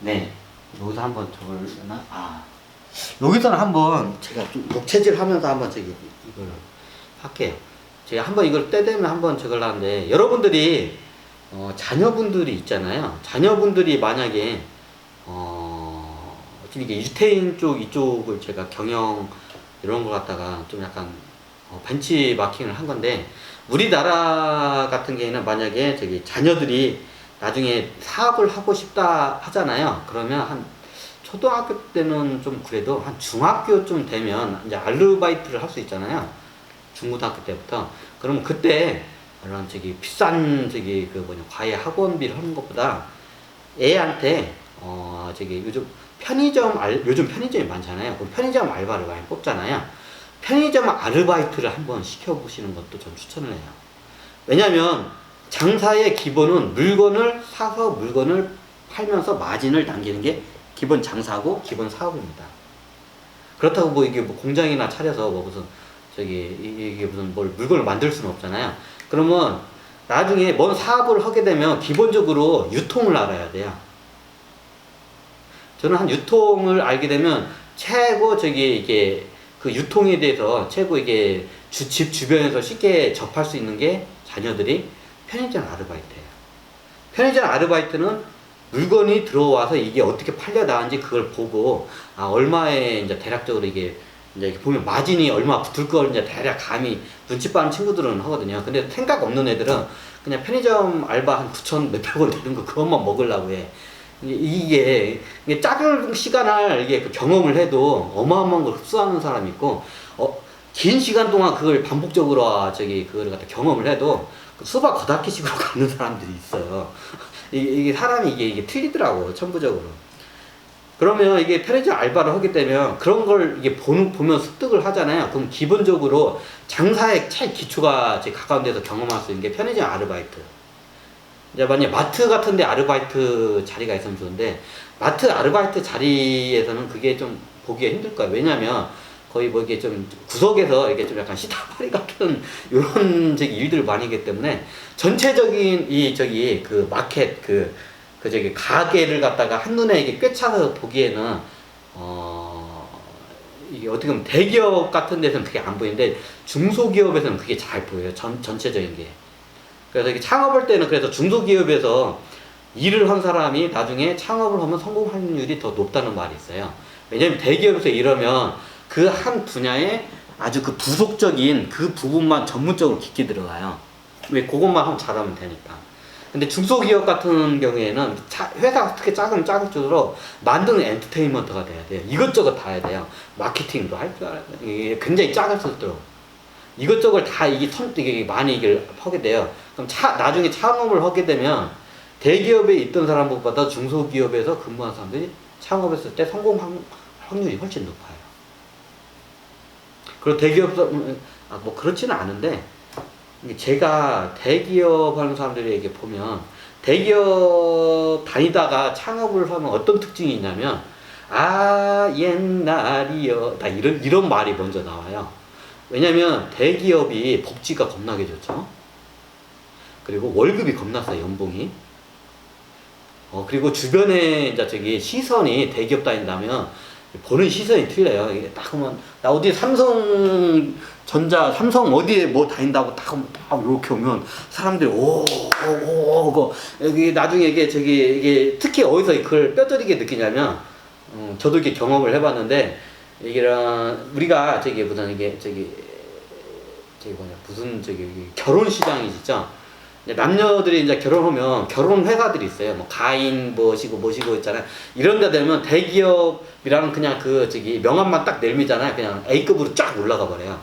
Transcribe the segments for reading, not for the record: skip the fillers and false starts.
네, 여기서 한번 저걸나 여기서는 한번 제가 좀 녹체질 하면서 한번 이걸 할게요. 제가 한번 이걸 때 되면 한번 저걸 하는데, 여러분들이 자녀분들이 있잖아요. 자녀분들이 만약에 이게 유태인 쪽 이쪽을 제가 경영 이런 걸 갖다가 좀 약간 벤치마킹을 한 건데, 우리나라 같은 경우에는 만약에 자녀들이 나중에 사업을 하고 싶다 하잖아요. 그러면 한 초등학교 때는 좀 그래도 한 중학교쯤 되면 이제 아르바이트를 할 수 있잖아요. 중고등학교 때부터. 그러면 그때 이런 비싼 과외 학원비를 하는 것보다 애한테 요즘 편의점이 많잖아요. 그럼 편의점 알바를 많이 뽑잖아요. 편의점 아르바이트를 한번 시켜보시는 것도 전 추천을 해요. 왜냐면 장사의 기본은 물건을 사서 물건을 팔면서 마진을 남기는 게 기본 장사고 기본 사업입니다. 그렇다고 뭐 이게 뭐 공장이나 차려서 뭐 무슨 이게 무슨 뭘 물건을 만들 수는 없잖아요. 그러면 나중에 뭔 사업을 하게 되면 기본적으로 유통을 알아야 돼요. 저는 한 유통을 알게 되면 최고 이게 그 유통에 대해서 최고 이게 집 주변에서 쉽게 접할 수 있는 게 자녀들이 편의점 아르바이트예요. 편의점 아르바이트는 물건이 들어와서 이게 어떻게 팔려 나가는지 그걸 보고 얼마에 이제 대략적으로 이게 이제 보면 마진이 얼마 붙을 걸 이제 대략 감이 눈치 빠는 친구들은 하거든요. 근데 생각 없는 애들은 그냥 편의점 알바 한 9천 몇백 원 되는 거 그것만 먹으려고 해. 이게 작은 시간을 이게 경험을 해도 어마어마한 걸 흡수하는 사람이 있고, 긴 시간 동안 그걸 반복적으로 그걸 갖다 경험을 해도 수박 겉핥기식으로 가는 사람들이 있어요. 이게 사람이 이게 틀리더라고, 천부적으로. 그러면 이게 편의점 알바를 하게 되면 그런 걸 이게 보면 습득을 하잖아요. 그럼 기본적으로 장사의 최 기초가 가까운 데서 경험할 수 있는 게 편의점 아르바이트. 이제 만약 마트 같은 데 아르바이트 자리가 있으면 좋은데, 마트 아르바이트 자리에서는 그게 좀 보기가 힘들 거예요. 왜냐면 거의 뭐 이게 좀 구석에서 이게 좀 약간 시타바리 같은 이런 일들을 많이 하기 때문에 전체적인 그 마켓 가게를 갖다가 한눈에 이게 꿰차서 보기에는 이게 어떻게 보면 대기업 같은 데서는 그게 안 보이는데 중소기업에서는 그게 잘 보여요. 전체적인 게. 그래서 이게 창업할 때는 그래서 중소기업에서 일을 한 사람이 나중에 창업을 하면 성공 확률이 더 높다는 말이 있어요. 왜냐면 대기업에서 이러면 그 한 분야에 아주 그 부속적인 그 부분만 전문적으로 깊게 들어가요. 왜 그것만 하면 잘하면 되니까. 근데 중소기업 같은 경우에는 회사가 어떻게 작을수록 만드는 엔터테인먼트가 돼야 돼요. 이것저것 다 해야 돼요. 마케팅도 할 줄 알아야 돼요. 이게 굉장히 작을수록 이것저것 다 이게 많이 이걸 하게 돼요. 그럼 나중에 창업을 하게 되면 대기업에 있던 사람보다 중소기업에서 근무한 사람들이 창업했을 때 성공 확률이 훨씬 높아요. 그리고 대기업, 뭐 그렇지는 않은데, 제가 대기업 하는 사람들에게 보면, 대기업 다니다가 창업을 하면 어떤 특징이 있냐면, 옛날이요. 다 이런 말이 먼저 나와요. 왜냐면 대기업이 복지가 겁나게 좋죠. 그리고 월급이 겁나 싸요, 연봉이. 그리고 주변에 이제 시선이 대기업 다닌다면 보는 시선이 틀려요. 이게 딱 하면 나 어디 삼성 어디에 뭐 다닌다고 딱 이렇게 오면 사람들이 여기 나중에 이게 특히 어디서 그걸 뼈저리게 느끼냐면, 저도 이렇게 경험을 해봤는데, 우리가 무슨 결혼 시장이 진짜 남녀들이 이제 결혼하면 결혼 회사들이 있어요. 뭐 가인 모시고 있잖아요. 이런 데 되면 대기업이라는 그냥 명함만 딱 내밀잖아요. 그냥 A급으로 쫙 올라가 버려요.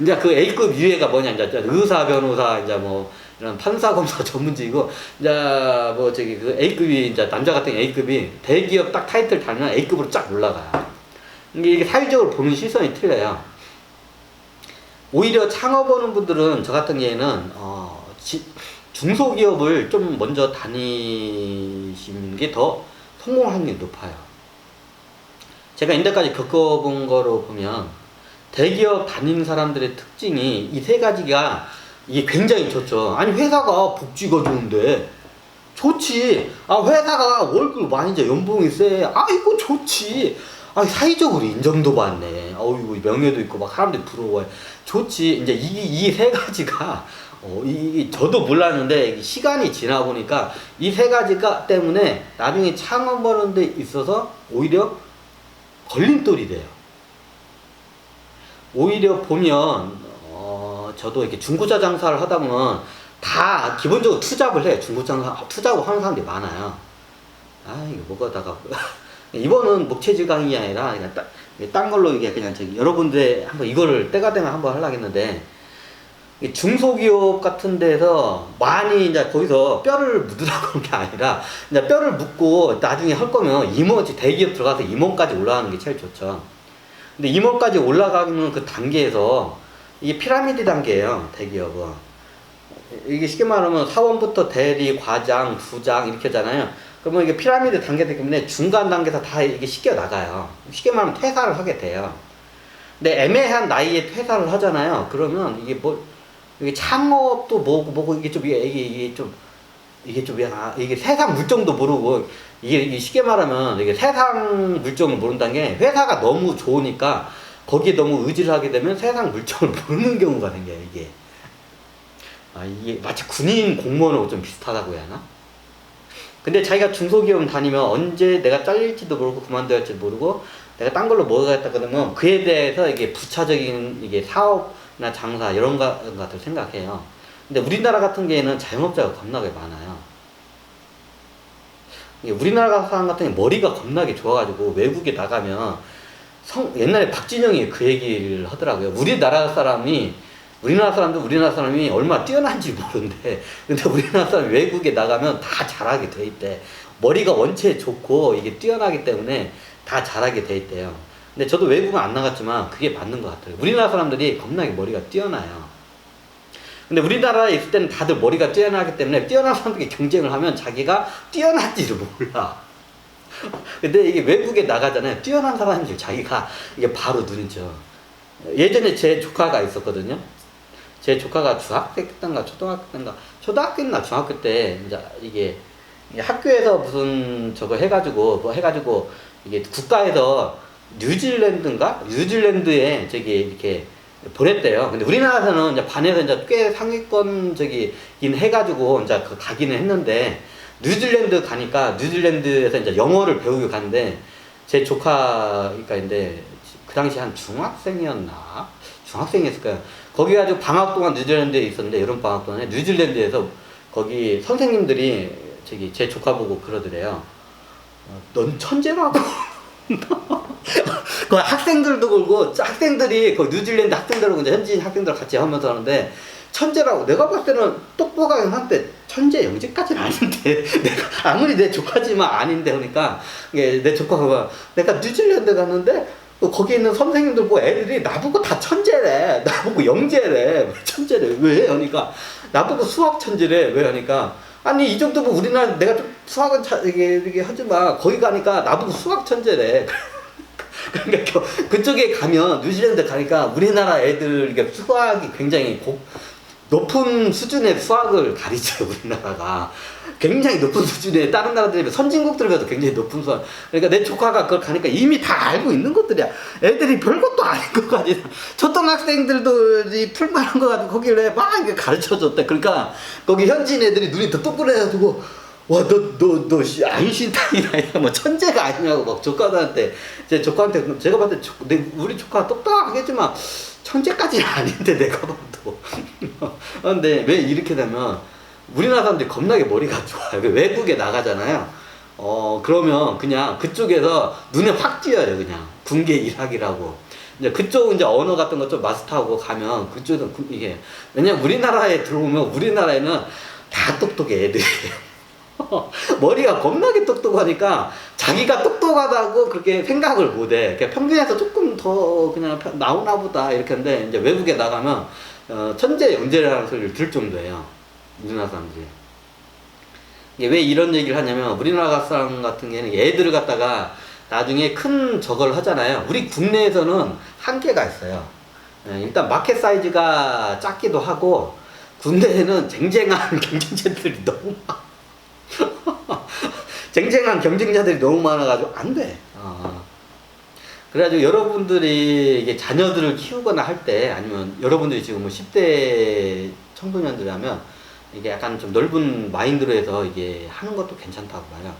이제 그 A급 위에가 뭐냐, 이제 의사, 변호사, 이제 뭐 이런 판사, 검사 전문직이고, 이제 그 A급이 이제 남자 같은 A급이 대기업 딱 타이틀 달면 A급으로 쫙 올라가요. 이게 사회적으로 보는 시선이 틀려요. 오히려 창업하는 분들은 저 같은 경우에는 중소기업을 좀 먼저 다니시는 게 더 성공 확률이 높아요. 제가 인데까지 겪어본 거로 보면 대기업 다니는 사람들의 특징이 이 세 가지가 이게 굉장히 좋죠. 아니 회사가 복지가 좋은데 좋지. 아, 회사가 월급 많이 줘, 연봉이 세. 아, 이거 좋지. 아, 사회적으로 인정도 받네. 어이구, 명예도 있고, 막 사람들이 부러워해. 좋지. 이제 이 세 가지가, 저도 몰랐는데, 이게 시간이 지나 보니까 이 세 가지가 때문에 나중에 창업하는 데 있어서 오히려 걸림돌이 돼요. 오히려 보면, 저도 이렇게 중고차 장사를 하다 보면 다 기본적으로 투잡을 해. 중고차 장사, 투잡을 하는 사람들이 많아요. 아, 이거 뭐가다가. 이번은 목체질 강의 아니라 그냥 딴 걸로 이게 그냥 저기 여러분들 한번 이거를 때가 되면 한번 하려고 했는데, 중소기업 같은 데서 많이 이제 거기서 뼈를 묻으라고 하는 게 아니라 이제 뼈를 묻고 나중에 할 거면 임원, 대기업 들어가서 임원까지 올라가는 게 제일 좋죠. 근데 임원까지 올라가는 그 단계에서 이게 피라미드 단계예요, 대기업은. 이게 쉽게 말하면 사원부터 대리, 과장, 부장 이렇게 하잖아요. 그러면 이게 피라미드 단계이기 때문에 중간 단계에서 다 이게 씻겨 나가요. 쉽게 말하면 퇴사를 하게 돼요. 근데 애매한 나이에 퇴사를 하잖아요. 그러면 이게 이게 창업도 뭐고 이게 세상 물정도 모르고 이게 쉽게 말하면 이게 세상 물정을 모른다는 게 회사가 너무 좋으니까 거기에 너무 의지를 하게 되면 세상 물정을 모르는 경우가 생겨요, 이게. 이게 마치 군인 공무원하고 좀 비슷하다고 해야 하나? 근데 자기가 중소기업 다니면 언제 내가 잘릴지도 모르고 그만둬야 할지도 모르고 내가 딴 걸로 뭐 하겠다 그러면 그에 대해서 이게 부차적인 이게 사업이나 장사 이런 것들 생각해요. 근데 우리나라 같은 경우에는 자영업자가 겁나게 많아요. 우리나라 사람 같은 경우 머리가 겁나게 좋아가지고 외국에 나가면 옛날에 박진영이 그 얘기를 하더라고요. 우리나라 사람이 얼마나 뛰어난지 모르는데, 근데 우리나라 사람이 외국에 나가면 다 잘하게 돼 있대. 머리가 원체 좋고 이게 뛰어나기 때문에 다 잘하게 돼 있대요. 근데 저도 외국은 안 나갔지만 그게 맞는 것 같아요. 우리나라 사람들이 겁나게 머리가 뛰어나요. 근데 우리나라에 있을 때는 다들 머리가 뛰어나기 때문에 뛰어난 사람들이 경쟁을 하면 자기가 뛰어난지를 몰라. 근데 이게 외국에 나가잖아요. 뛰어난 사람들 자기가 이게 바로 눈이죠. 예전에 제 조카가 있었거든요. 제 조카가 중학생 때인가 초등학교나 중학교 때 이제 이게 학교에서 무슨 저거 해가지고 이게 국가에서 뉴질랜드에 저기 이렇게 보냈대요. 근데 우리나라에서는 이제 반에서 이제 꽤 상위권 저기긴 해가지고 이제 가기는 했는데 뉴질랜드 가니까 뉴질랜드에서 이제 영어를 배우고 가는데 제 조카가 있는데 그 당시 한 중학생이었을 거예요. 거기 가지고 방학 동안 뉴질랜드에 있었는데 여름 방학 동안에 뉴질랜드에서 거기 선생님들이 제 조카 보고 그러더래요. 넌 천재라고. 그 학생들도 그러고 학생들이 그 뉴질랜드 학생들하고 이제 현지인 학생들 같이 하면서 하는데 천재라고. 내가 봤을 때는 똑똑하긴 한데 천재 영재까지는 아닌데 내가 아무리 내 조카지만 아닌데 그러니까 내 조카가 내가 뉴질랜드 갔는데 거기 있는 선생님들 보고 애들이 나보고 다 천재래. 나보고 영재래. 천재래. 왜? 그러니까 나보고 수학 천재래. 왜? 하니까 아니 이 정도면 우리나라 내가 좀 수학은 이게 하지만 거기 가니까 나보고 수학 천재래. 그러니까 그쪽에 가면 뉴질랜드 가니까 우리나라 애들 이게 수학이 굉장히 높은 수준의 수학을 가르쳐요. 우리나라가 굉장히 높은 수준의 다른 나라들이 선진국들에도 굉장히 높은 수학. 그러니까 내 조카가 그걸 가니까 이미 다 알고 있는 것들이야. 애들이 별것도 아닌 것 같지. 초등학생들도 풀만한 거 가지고 거기를 막 이렇게 가르쳐줬대. 그러니까 거기 현지인 애들이 눈이 더 똑부러해가지고 와 너 아인슈타인이야 뭐 천재가 아니냐고 막 조카들한테 조카한테 제가 봤을 때 우리 조카 똑똑하겠지만 천재까지는 아닌데 내가 봐도. 근데 왜 이렇게 되면 우리나라 사람들이 겁나게 머리가 좋아요. 외국에 나가잖아요. 그러면 그냥 그쪽에서 눈에 확 띄어요. 그냥 군계 일학이라고. 이제 그쪽 이제 언어 같은 거 좀 마스터하고 가면 그쪽에서 이게 왜냐면 우리나라에 들어오면 우리나라에는 다 똑똑해 애들이. 머리가 겁나게 똑똑하니까 자기가 똑똑하다고 그렇게 생각을 못해. 그냥 평균에서 조금 더 그냥 나오나 보다 이렇게 하는데 이제 외국에 나가면 천재 영재라는 소리를 들을 정도예요. 우리나라 사람들이. 이게 왜 이런 얘기를 하냐면 우리나라 사람 같은 경우에는 애들을 갖다가 나중에 큰 저걸 하잖아요. 우리 국내에서는 한계가 있어요. 일단 마켓 사이즈가 작기도 하고 군대에는 쟁쟁한 경쟁자들이 너무 많아. 쟁쟁한 경쟁자들이 너무 많아가지고 안 돼. 그래가지고 여러분들이 이게 자녀들을 키우거나 할 때, 아니면 여러분들이 지금 뭐 10대 청소년들이라면 이게 약간 좀 넓은 마인드로 해서 이게 하는 것도 괜찮다고 봐요.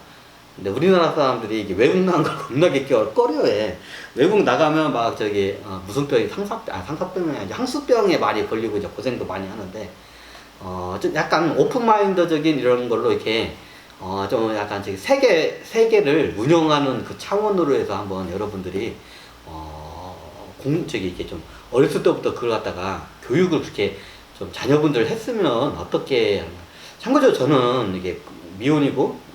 근데 우리나라 사람들이 이게 외국 나간 걸 겁나게 꺼려해. 외국 나가면 막 저기 무슨 병이 상사병이 아니지, 향수병에 많이 걸리고 이제 고생도 많이 하는데, 좀 약간 오픈 마인드적인 이런 걸로 이렇게 좀 약간 저기 세계를 운영하는 그 차원으로 해서 한번 여러분들이 저기 이렇게 좀 어렸을 때부터 그걸 갖다가 교육을 그렇게 좀 자녀분들 했으면 어떻게. 참고적으로 저는 이게 미혼이고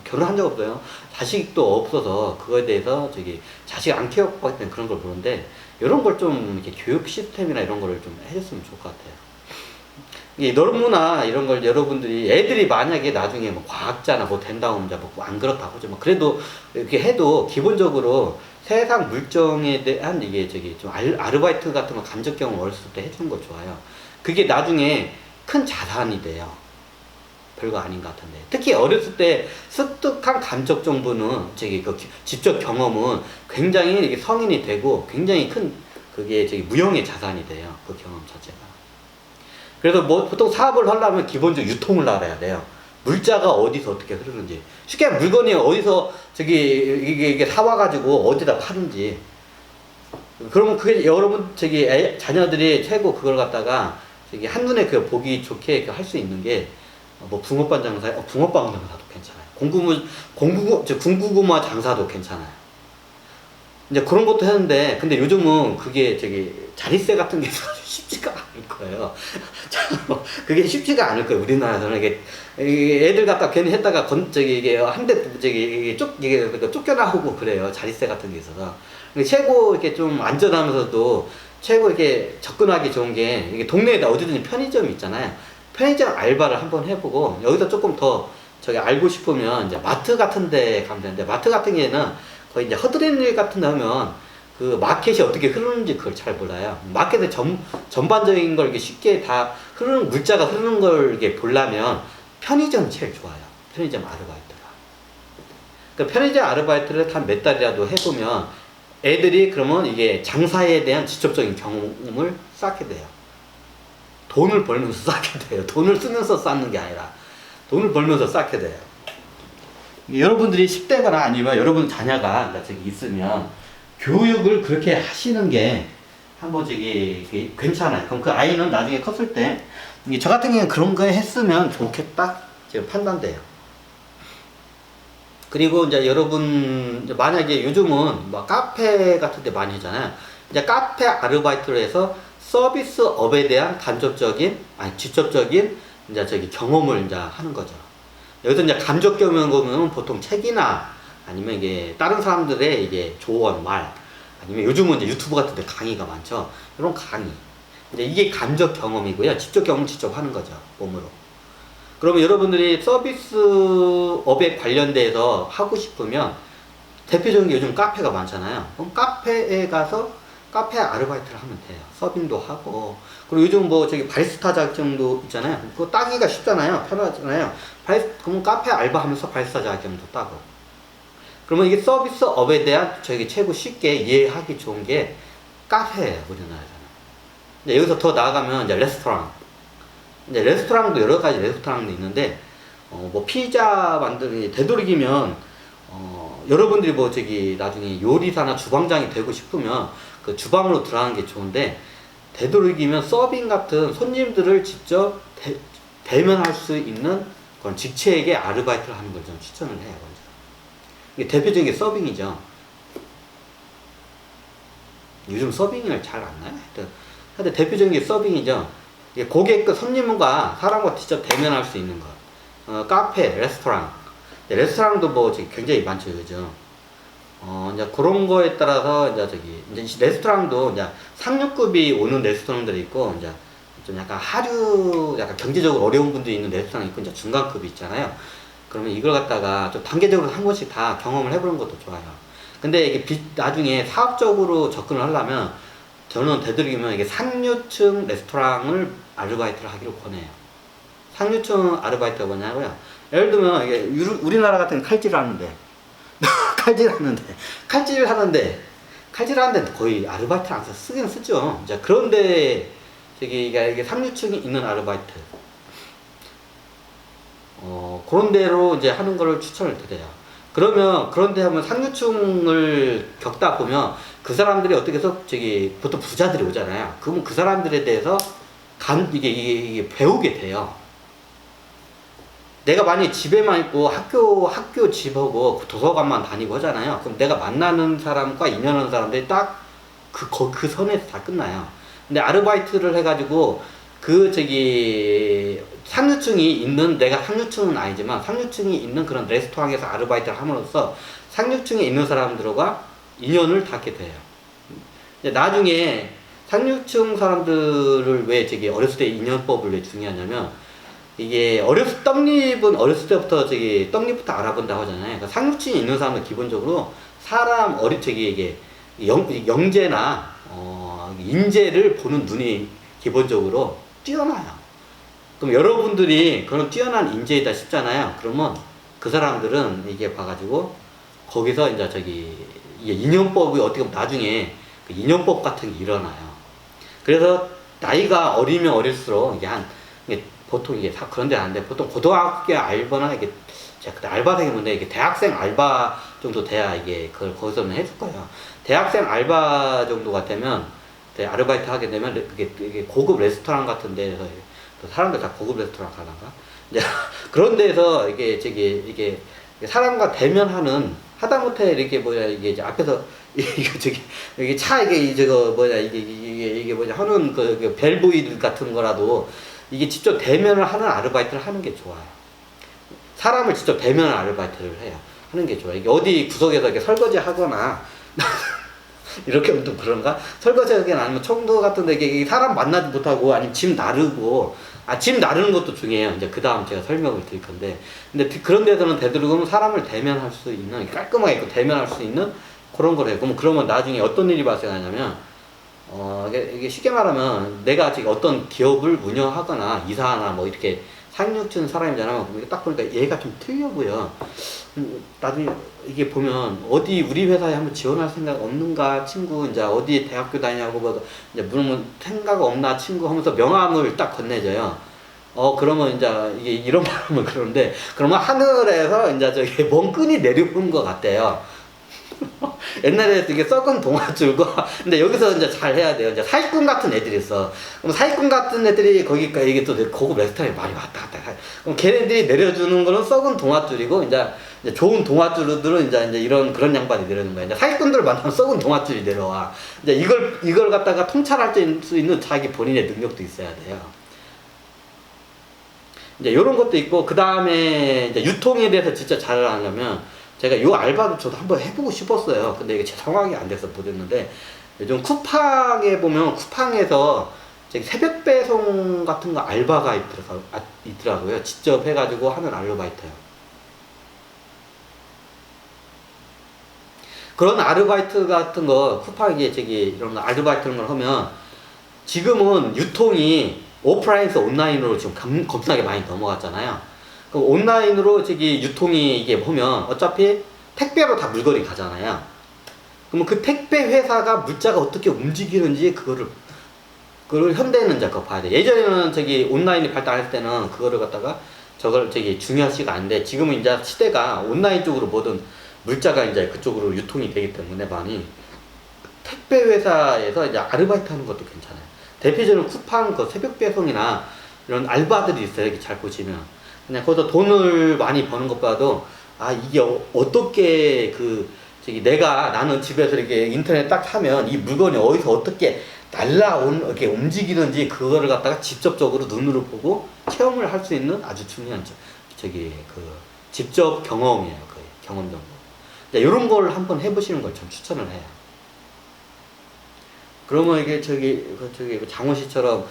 결혼한 적 없어요. 자식도 없어서 그거에 대해서 저기 자식 안 키워봤기 때문에 그런 걸 보는데, 이런 걸 좀 이렇게 교육 시스템이나 이런 거를 좀 해줬으면 좋을 것 같아요. 이게 너무나 이런 걸 여러분들이, 애들이 만약에 나중에 뭐 과학자나 뭐 된다고 하면 뭐 안 그렇다고 하죠. 뭐 그래도 이렇게 해도 기본적으로 세상 물정에 대한 이게 저기 좀 아르바이트 같은 거 간접 경험 어렸을 때 해주는 거 좋아요. 그게 나중에 큰 자산이 돼요. 별거 아닌 것 같은데. 특히 어렸을 때 습득한 간접 정보는 저기 그 직접 경험은 굉장히 이게 성인이 되고 굉장히 큰 그게 저기 무형의 자산이 돼요. 그 경험 자체가. 그래서 뭐 보통 사업을 하려면 기본적으로 유통을 알아야 돼요. 물자가 어디서 어떻게 흐르는지. 쉽게 물건이 어디서 저기 이게 사와가지고 어디다 파는지. 그러면 그게 여러분 저기 자녀들이 최고 그걸 갖다가 저기 한눈에 그 보기 좋게 할 수 있는 게 뭐 붕어빵 장사, 붕어빵 장사도 괜찮아요. 군고구마 장사도 괜찮아요. 이제 그런 것도 했는데, 근데 요즘은 그게 저기 자릿세 같은 게 쉽지가 않을 거예요. 그게 쉽지가 않을 거예요. 우리나라에서는 이게 애들 갖다 괜히 했다가 저기 이게 한 대 저기 이게 쫓겨나오고 그래요. 자릿세 같은 게 있어서. 최고 이렇게 좀 안전하면서도 최고 이렇게 접근하기 좋은 게, 이게 동네에다 어디든지 편의점이 있잖아요. 편의점 알바를 한번 해보고, 여기서 조금 더 저기 알고 싶으면 이제 마트 같은 데 가면 되는데, 마트 같은 경우에는 거의 이제 허드렛 일 같은 데 하면 그 마켓이 어떻게 흐르는지 그걸 잘 몰라요. 마켓의 전반적인 걸 이렇게 쉽게 다 흐르는, 물자가 흐르는 걸 이렇게 보려면 편의점이 제일 좋아요. 편의점 아르바이트가. 그러니까 편의점 아르바이트를 한 몇 달이라도 해보면 애들이 그러면 이게 장사에 대한 직접적인 경험을 쌓게 돼요. 돈을 벌면서 쌓게 돼요. 돈을 쓰면서 쌓는 게 아니라 돈을 벌면서 쌓게 돼요. 여러분들이 10대거나 아니면 여러분 자녀가 저기 있으면 교육을 그렇게 하시는 게 한번 저기 괜찮아요. 그럼 그 아이는 나중에 컸을 때, 저 같은 경우는 그런 거 했으면 좋겠다 지금 판단돼요. 그리고 이제 여러분 만약에 요즘은 뭐 카페 같은 데 많이 하잖아요. 이제 카페 아르바이트로 해서 서비스업에 대한 직접적인 이제 저기 경험을 이제 하는 거죠. 여기서 이제 간접 경험은 보통 책이나 아니면 이게 다른 사람들의 이게 조언, 말, 아니면 요즘은 이제 유튜브 같은 데 강의가 많죠. 이런 강의. 이제 이게 간접 경험이고요. 직접 경험 직접 하는 거죠. 몸으로. 그러면 여러분들이 서비스업에 관련돼서 하고 싶으면 대표적인 게 요즘 카페가 많잖아요. 그럼 카페에 가서 카페 아르바이트를 하면 돼요. 서빙도 하고. 그리고 요즘 뭐 저기 바리스타 자격증도 있잖아요. 그거 따기가 쉽잖아요. 편하잖아요. 그러면 카페 알바하면서 바리스타 자격증도 따고. 그러면 이게 서비스업에 대한 저기 최고 쉽게 이해하기 좋은 게 카페예요. 우리나라에서는. 이제 여기서 더 나아가면 이제 레스토랑. 이제 레스토랑도 여러 가지 레스토랑도 있는데, 뭐 피자 만드는, 되도록이면 여러분들이 뭐 저기 나중에 요리사나 주방장이 되고 싶으면 그 주방으로 들어가는 게 좋은데, 되도록이면 서빙 같은 손님들을 직접 대면할 수 있는 그런 직책의 아르바이트를 하는 걸 좀 추천을 해요. 이게 대표적인 게 서빙이죠. 요즘 서빙을 잘 안 나요. 하여튼 대표적인 게 서빙이죠. 고객과 손님과 사람과 직접 대면할 수 있는 것. 카페, 레스토랑. 레스토랑도 뭐 굉장히 많죠, 그죠? 이제 그런 거에 따라서 이제 레스토랑도 이제 상류급이 오는 레스토랑들이 있고, 이제 좀 약간 약간 경제적으로 어려운 분들이 있는 레스토랑이 있고, 이제 중간급이 있잖아요. 그러면 이걸 갖다가 좀 단계적으로 한 번씩 다 경험을 해보는 것도 좋아요. 근데 이게 나중에 사업적으로 접근을 하려면 저는 되도록이면 이게 상류층 레스토랑을 아르바이트를 하기를 권해요. 상류층 아르바이트가 뭐냐고요? 예를 들면 이게 우리나라 같은 칼질 하는데 칼질 하는데 거의 아르바이트 안 써 쓰긴 쓰죠. 이제 그런데 저기 이게 상류층이 있는 아르바이트 그런 데로 이제 하는 거를 추천을 드려요. 그러면 그런데 하면 상류층을 겪다 보면 그 사람들이 어떻게 해서 저기 보통 부자들이 오잖아요. 그러면 그 사람들에 대해서 이게 배우게 돼요. 내가 만약에 집에만 있고 학교 집하고 도서관만 다니고 하잖아요. 그럼 내가 만나는 사람과 인연하는 사람들이 딱 그 선에서 다 끝나요. 근데 아르바이트를 해가지고 상류층이 있는, 내가 상류층은 아니지만 상류층이 있는 그런 레스토랑에서 아르바이트를 함으로써 상류층에 있는 사람들과 인연을 닿게 돼요. 나중에 상류층 사람들을 왜 어렸을 때 인연법을 왜 중요하냐면, 이게 떡잎은 어렸을 때부터 떡잎부터 알아본다고 하잖아요. 그러니까 상류층에 있는 사람은 기본적으로 이게 영재나 인재를 보는 눈이 기본적으로 뛰어나요. 그럼 여러분들이 그런 뛰어난 인재이다 싶잖아요. 그러면 그 사람들은 이게 봐가지고 거기서 이제 이게 인연법이 어떻게 보면 나중에 그 인연법 같은 게 일어나요. 그래서 나이가 어리면 어릴수록 이게 보통 그런데 안 돼. 보통 고등학교 알바나 제가 그때 알바생이었는데 이게 대학생 알바 정도 돼야 그걸 거기서는 해줄 거예요. 대학생 알바 정도가 되면, 아르바이트 하게 되면 이게 고급 레스토랑 같은 데서 사람들 다 고급 레스토랑 가다가 이제 그런 데서 이게 사람과 대면하는, 하다못해 이렇게 이게 이제 앞에서 이게 차 이게 하는 그 벨보이 같은 거라도 이게 직접 대면을 하는 아르바이트를 하는 게 좋아요. 사람을 직접 대면하는 아르바이트를 하는 게 좋아요. 이게 어디 구석에서 이렇게 설거지 하거나 이렇게 하면 좀 그런가? 설거지 하거나 아니면 청소 같은 데 이게 사람 만나지 못하고 아니면 짐 나르고, 짐 나르는 것도 중요해요. 이제 그 다음 제가 설명을 드릴 건데, 근데 그런 데서는 되도록이면 사람을 대면할 수 있는, 깔끔하게 대면할 수 있는 그런 걸 해요. 그러면 나중에 어떤 일이 발생하냐면, 이게 쉽게 말하면 내가 지금 어떤 기업을 운영하거나 이사하나 뭐 이렇게 상류층 사람이잖아. 딱 보니까 얘가 좀 틀려 보여. 나중에 이게 보면 어디 우리 회사에 한번 지원할 생각 없는가 친구, 이제 어디 대학교 다니냐고 뭐 이제 물으면 생각 없나 친구 하면서 명함을 딱 건네줘요. 그러면 이제 이게 이런 말 하면 그런데, 그러면 하늘에서 이제 먼 끈이 내려오는 것 같아요. 옛날에 되게 썩은 동아줄과, 근데 여기서 이제 잘 해야 돼요. 이제 사기꾼 같은 애들이 있어. 그럼 사기꾼 같은 애들이 거기가 이게 또 고급 레스토랑에 많이 왔다 갔다 해. 그럼 걔네들이 내려주는 거는 썩은 동아줄이고, 이제 좋은 동아줄들은 이제 그런 양반이 내려주는 거야. 이제 사기꾼들을 만나면 썩은 동아줄이 내려와. 이제 이걸 갖다가 통찰할 수 있는 자기 본인의 능력도 있어야 돼요. 이제 이런 것도 있고, 그 다음에 이제 유통에 대해서 진짜 잘 하려면, 제가 이 알바도 저도 한번 해보고 싶었어요. 근데 이게 제 상황이 안 돼서 못했는데, 요즘 쿠팡에 보면 쿠팡에서 새벽 배송 같은 거 알바가 있더라고요. 직접 해가지고 하는 아르바이트요. 그런 아르바이트 같은 거, 쿠팡에 이런 아르바이트 이런 걸 하면, 지금은 유통이 오프라인에서 온라인으로 지금 겁나게 많이 넘어갔잖아요. 온라인으로 유통이 이게 보면 어차피 택배로 다 물건이 가잖아요. 그러면 그 택배 회사가 물자가 어떻게 움직이는지 그걸 현대는 이제 그거 봐야 돼. 예전에는 온라인이 발달할 때는 그거를 갖다가 저걸 중요하지가 않은데, 지금은 이제 시대가 온라인 쪽으로 모든 물자가 이제 그쪽으로 유통이 되기 때문에 많이 택배 회사에서 이제 아르바이트 하는 것도 괜찮아요. 대표적으로 쿠팡 그 새벽 배송이나 이런 알바들이 있어요. 이렇게 잘 보시면. 그냥 거기서 돈을 많이 버는 것보다도, 이게 어떻게 나는 집에서 이렇게 인터넷 딱 하면 이 물건이 어디서 어떻게 이렇게 움직이는지 그거를 갖다가 직접적으로 눈으로 보고 체험을 할 수 있는 아주 중요한 직접 경험이에요. 경험 정보. 이런 걸 한번 해보시는 걸 좀 추천을 해요. 그러면 이게 장호 씨처럼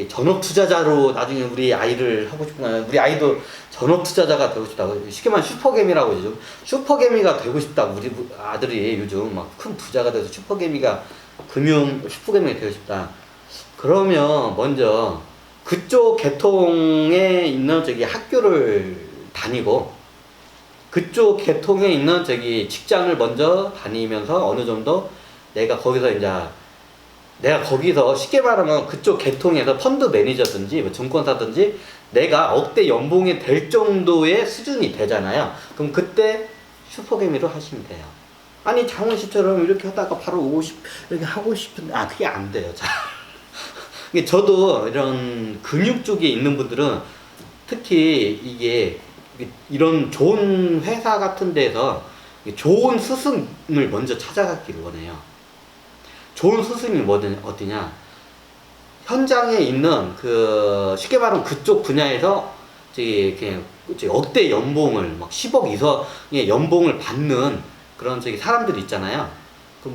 전업 투자자로 나중에 우리 아이를 하고 싶은 거야. 우리 아이도 전업 투자자가 되고 싶다고. 쉽게 말하면 슈퍼개미라고 요즘. 슈퍼개미가 되고 싶다고. 우리 아들이 요즘 막 큰 부자가 돼서 슈퍼개미가 되고 싶다. 그러면 먼저 그쪽 계통에 있는 학교를 다니고 그쪽 계통에 있는 저기 직장을 먼저 다니면서 어느 정도 내가 거기서 이제 내가 거기서 쉽게 말하면 그쪽 계통에서 펀드 매니저든지 뭐 증권사든지 내가 억대 연봉이 될 정도의 수준이 되잖아요. 그럼 그때 슈퍼개미로 하시면 돼요. 아니 장원 씨처럼 이렇게 하다가 바로 이렇게 하고 싶은데 그게 안 돼요. 자. 저도 이런 금융 쪽에 있는 분들은 특히 이게 이런 좋은 회사 같은 데서 좋은 스승을 먼저 찾아가기를 원해요. 좋은 스승이 어디냐? 현장에 있는 쉽게 말하면 그쪽 분야에서 억대 연봉을 막 10억 이상의 연봉을 받는 그런 사람들이 있잖아요.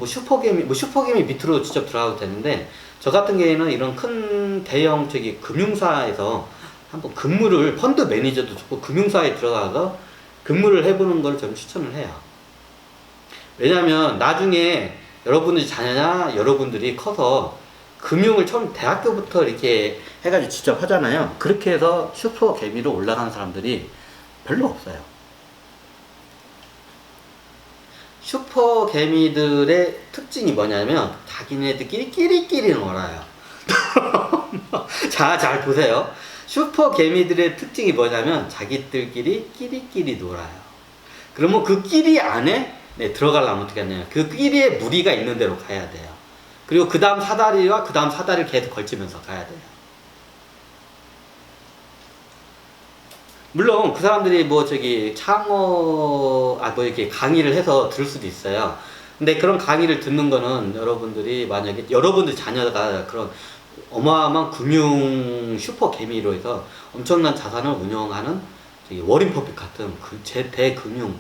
슈퍼개미 밑으로 직접 들어가도 되는데, 저 같은 경우에는 이런 큰 대형 금융사에서 한번 펀드 매니저도 좋고 금융사에 들어가서 근무를 해보는 걸 좀 추천을 해요. 왜냐면 나중에 여러분들이 자녀나 여러분들이 커서 금융을 처음 대학교부터 이렇게 해가지고 직접 하잖아요. 그렇게 해서 슈퍼개미로 올라간 사람들이 별로 없어요. 슈퍼개미들의 특징이 뭐냐면 자기네들끼리 끼리끼리 놀아요. 자, 잘 보세요. 슈퍼개미들의 특징이 뭐냐면 자기들끼리 끼리끼리 놀아요. 그러면 그 끼리 안에 들어가려면 어떻게 하냐면 그 끼리에 무리가 있는 대로 가야 돼요. 그리고 그 다음 사다리와 그 다음 사다리를 계속 걸치면서 가야 돼요. 물론 그 사람들이 이렇게 강의를 해서 들을 수도 있어요. 근데 그런 강의를 듣는 거는 여러분들이 만약에 여러분들 자녀가 그런 어마어마한 금융 슈퍼개미로 해서 엄청난 자산을 운영하는 워린 버핏 같은 대금융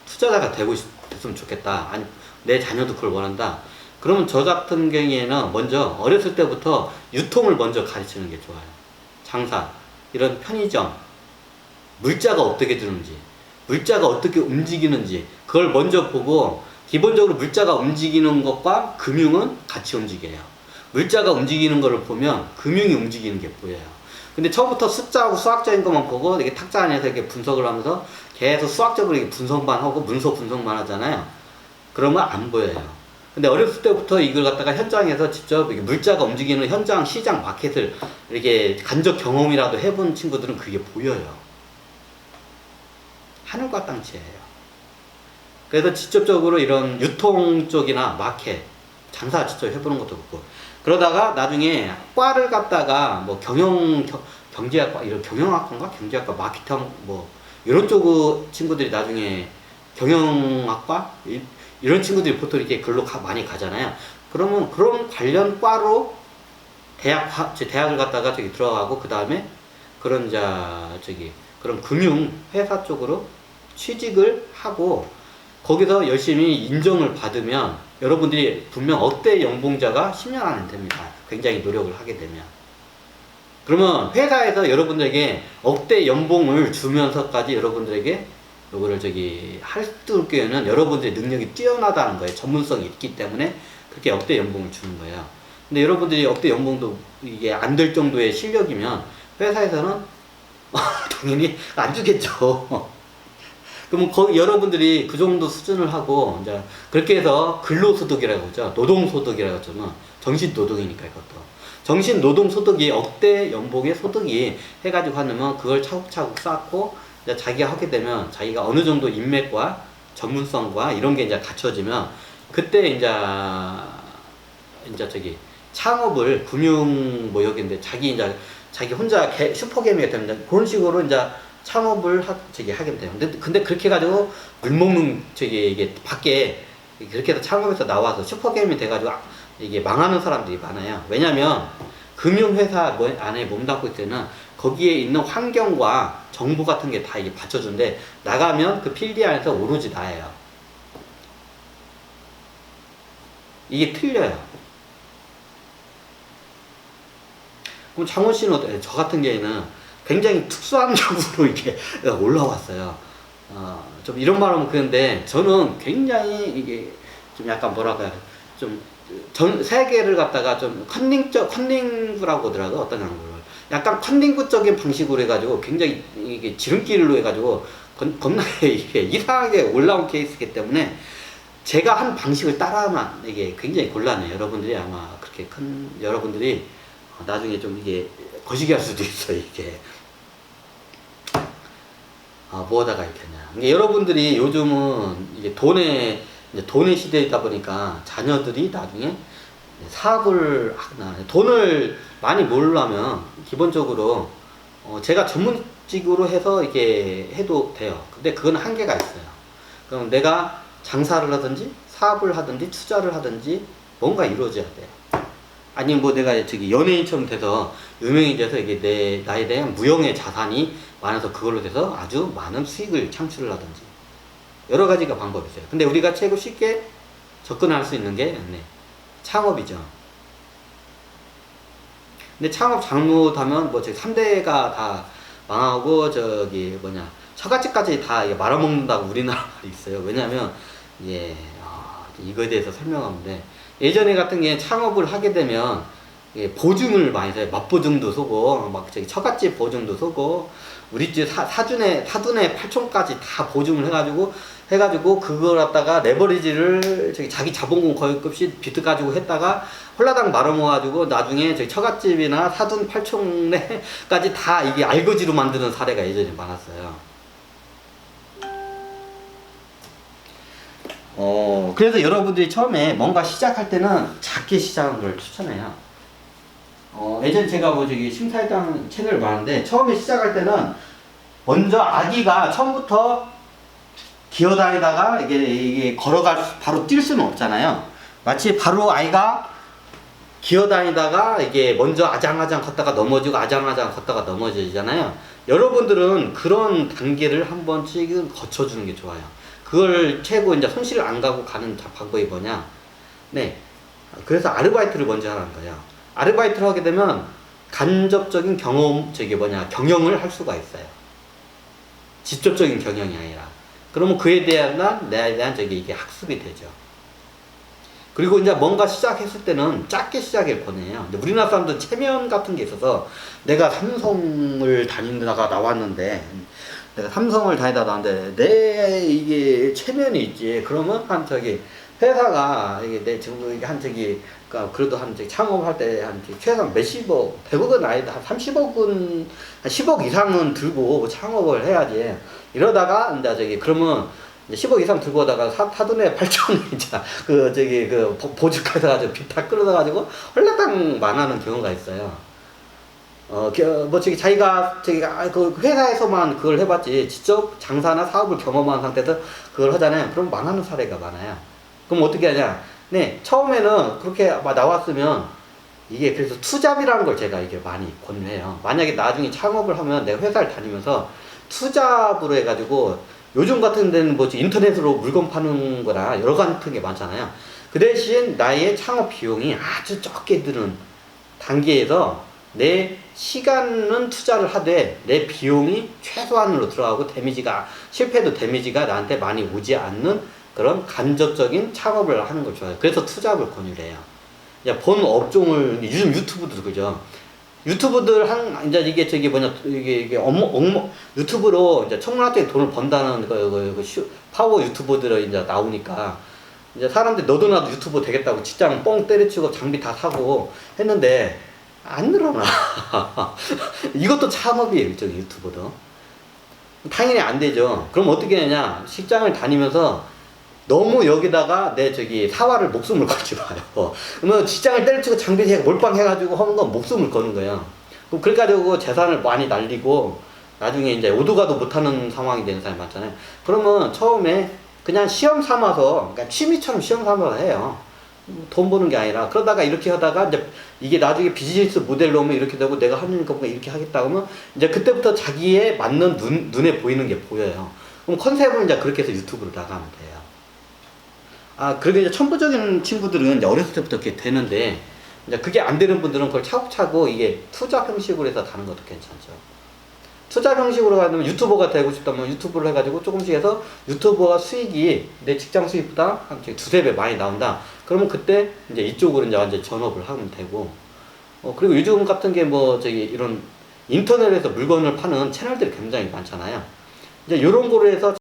투자자가 됐으면 좋겠다. 아니 내 자녀도 그걸 원한다. 그러면 저 같은 경우에는 먼저 어렸을 때부터 유통을 먼저 가르치는 게 좋아요. 장사, 이런 편의점, 물자가 어떻게 드는지, 물자가 어떻게 움직이는지 그걸 먼저 보고, 기본적으로 물자가 움직이는 것과 금융은 같이 움직여요. 물자가 움직이는 것을 보면 금융이 움직이는 게 보여요. 근데 처음부터 숫자하고 수학적인 것만 보고 이게 탁자 안에서 이렇게 분석을 하면서 계속 수학적으로 이렇게 분석만 하고 문서 분석만 하잖아요. 그러면 안 보여요. 근데 어렸을 때부터 이걸 갖다가 현장에서 직접 물자가 움직이는 현장, 시장, 마켓을 이렇게 간접 경험이라도 해본 친구들은 그게 보여요. 하늘과 땅 차이예요. 그래서 직접적으로 이런 유통 쪽이나 마켓, 장사 직접 해보는 것도 좋고, 그러다가 나중에 과를 갖다가 경제학과, 이런 경영학과인가? 경제학과, 마케팅, 이런 쪽 친구들이 나중에 경영학과? 이런 친구들이 보통 이렇게 글로 많이 가잖아요. 그러면 그런 관련 과로 대학을 갔다가 들어가고, 그 다음에 그런 그런 금융 회사 쪽으로 취직을 하고, 거기서 열심히 인정을 받으면 여러분들이 분명 억대 연봉자가 10년 안에 됩니다. 굉장히 노력을 하게 되면. 그러면 회사에서 여러분들에게 억대 연봉을 주면서까지 여러분들에게 요거를 할 때는 여러분들의 능력이 뛰어나다는 거예요. 전문성이 있기 때문에 그렇게 억대 연봉을 주는 거예요. 근데 여러분들이 억대 연봉도 이게 안 될 정도의 실력이면 회사에서는 당연히 안 주겠죠. 그러면 여러분들이 그 정도 수준을 하고 이제 그렇게 해서 근로소득이라고 하죠. 노동소득이라고 하잖아. 정신노동이니까 이것도. 정신노동소득이 억대 연봉의 소득이 해가지고 하면 그걸 차곡차곡 쌓고 이제 자기가 하게 되면 자기가 어느 정도 인맥과 전문성과 이런 게 이제 갖춰지면 그때 이제 창업을 금융 여기인데 자기 혼자 슈퍼개미가 되면 그런 식으로 이제 창업을 하게 돼요. 근데 그렇게 해가지고 물먹는 이게 밖에 그렇게 해서 창업에서 나와서 슈퍼개미 돼가지고 이게 망하는 사람들이 많아요. 왜냐면 금융회사 안에 몸담고 있을 때는 거기에 있는 환경과 정보 같은 게 다 이게 받쳐준데, 나가면 그 필드 안에서 오로지 나예요. 이게 틀려요. 그럼 장원 씨는 저 같은 경우에는 굉장히 특수한 쪽으로 이렇게 올라왔어요. 좀 이런 말 하면 그런데 저는 굉장히 이게 좀 약간 전 세계를 갖다가 좀 컨닝부라고 하더라도 어떤 양으로 약간 펀딩구적인 방식으로 해가지고 굉장히 이게 지름길로 해가지고 겁나게 이게 이상하게 올라온 케이스이기 때문에 제가 한 방식을 따라하면 이게 굉장히 곤란해요. 여러분들이 아마 그렇게 여러분들이 나중에 좀 이게 거시기 할 수도 있어요. 이게 뭐하다가 이렇게 하냐. 이게 여러분들이 요즘은 이게 돈의 시대이다 보니까 자녀들이 나중에 사업을 하거나 돈을 많이 모으려면 기본적으로 제가 전문직으로 해서 이게 해도 돼요. 근데 그건 한계가 있어요. 그럼 내가 장사를 하든지 사업을 하든지 투자를 하든지 뭔가 이루어져야 돼요. 아니면 뭐 내가 저기 연예인처럼 돼서 유명해져서 이게 나에 대한 무형의 자산이 많아서 그걸로 돼서 아주 많은 수익을 창출을 하든지 여러 가지가 방법이 있어요. 근데 우리가 최고 쉽게 접근할 수 있는 게 창업이죠. 근데 창업 잘못하면 뭐 저기 3대가 다 망하고 저기 뭐냐 처갓집까지 다 말아먹는다고 우리나라 말이 있어요. 왜냐면 이거에 대해서 설명하는데 예전에 같은 게 창업을 하게 되면 보증을 많이 써요. 맛보증도 서고 막 저기 처갓집 보증도 서고 우리 집 사둔의 팔촌까지 다 보증을 해가지고 그걸 갖다가 레버리지를 저기 자기 자본금 거액급씩 비트 가지고 했다가 홀라당 말아먹어가지고 나중에 저기 처갓집이나 사둔 팔촌에까지 다 이게 알거지로 만드는 사례가 예전에 많았어요. 그래서 여러분들이 처음에 뭔가 시작할 때는 작게 시작하는 걸 추천해요. 예전에 제가 뭐 저기 심사일당 채널을 봤는데 처음에 시작할 때는 먼저 아기가 처음부터 기어다니다가 이게 바로 뛸 수는 없잖아요. 마치 바로 아이가 기어다니다가 이게 먼저 아장아장 걷다가 넘어지고 아장아장 걷다가 넘어지잖아요. 여러분들은 그런 단계를 한 번씩은 거쳐주는 게 좋아요. 그걸 최고 이제 손실 안 가고 가는 방법이 뭐냐? 네. 그래서 아르바이트를 먼저 하는 거예요. 아르바이트를 하게 되면 간접적인 경영을 할 수가 있어요. 직접적인 경영이 아니라. 그러면 그에 대한 이게 학습이 되죠. 그리고 이제 뭔가 시작했을 때는 작게 시작을 권해요. 근데 우리나라 사람들은 체면 같은 게 있어서 내가 삼성을 다니다가 나왔는데 내 이게 체면이 있지. 그러면 회사가 이게 그러니까 그래도 창업할 때 최소한 몇십억, 100억은 아니다. 한 30억은, 한 10억 이상은 들고 창업을 해야지. 이러다가 그러면 10억 이상 들고 오다가 사돈에 8천원 보직해서 빚 다 끌어다가지고 홀라당 망하는 경우가 있어요. 자기가 그 회사에서만 그걸 해봤지 직접 장사나 사업을 경험한 상태에서 그걸 하잖아요. 그럼 망하는 사례가 많아요. 그럼 어떻게 하냐? 네, 처음에는 그렇게 나왔으면 이게 그래서 투잡이라는 걸 제가 이게 많이 권유해요. 만약에 나중에 창업을 하면 내가 회사를 다니면서 투잡으로 해가지고 요즘 같은 데는 인터넷으로 물건 파는 거나 여러 가지 게 많잖아요. 그 대신 나의 창업 비용이 아주 적게 드는 단계에서 내 시간은 투자를 하되 내 비용이 최소한으로 들어가고 실패도 데미지가 나한테 많이 오지 않는 그런 간접적인 창업을 하는 걸 좋아해요. 그래서 투잡을 권유를 해요. 본 업종을 요즘 유튜브도 그죠. 유튜브들 이게 유튜브로 이제 천문학적인 돈을 번다는 파워 유튜버들이 이제 나오니까 이제 사람들이 너도 나도 유튜버 되겠다고 직장 뻥 때려치고 장비 다 사고 했는데 안 늘어나. 이것도 창업이에요, 일종의 유튜버도. 당연히 안 되죠. 그럼 어떻게 하냐? 직장을 다니면서 너무 여기다가 사활을 목숨을 걸지 마요. 그러면 직장을 때려치고 장비 몰빵해가지고 하는 건 목숨을 거는 거예요. 그럼 그래가지고 재산을 많이 날리고 나중에 이제 오도가도 못하는 상황이 되는 사람이 많잖아요. 그러면 처음에 그냥 시험 삼아서, 그러니까 취미처럼 시험 삼아서 해요. 돈 버는 게 아니라. 그러다가 이렇게 하다가 이제 이게 나중에 비즈니스 모델로 오면 이렇게 되고 내가 하는 것보다 이렇게 하겠다 하면 이제 그때부터 자기에 맞는 눈에 보이는 게 보여요. 그럼 컨셉을 이제 그렇게 해서 유튜브로 나가면 돼요. 그리고 이제 천부적인 친구들은 이제 어렸을 때부터 이렇게 되는데, 이제 그게 안 되는 분들은 그걸 차곡차곡 이게 투자 형식으로 해서 가는 것도 괜찮죠. 투자 형식으로 가면 유튜버가 되고 싶다면 유튜브를 해가지고 조금씩 해서 유튜버가 수익이 내 직장 수익보다 한 두세 배 많이 나온다. 그러면 그때 이제 이쪽으로 이제 완전 전업을 하면 되고, 그리고 요즘 같은 게 이런 인터넷에서 물건을 파는 채널들이 굉장히 많잖아요. 이제 이런 거로 해서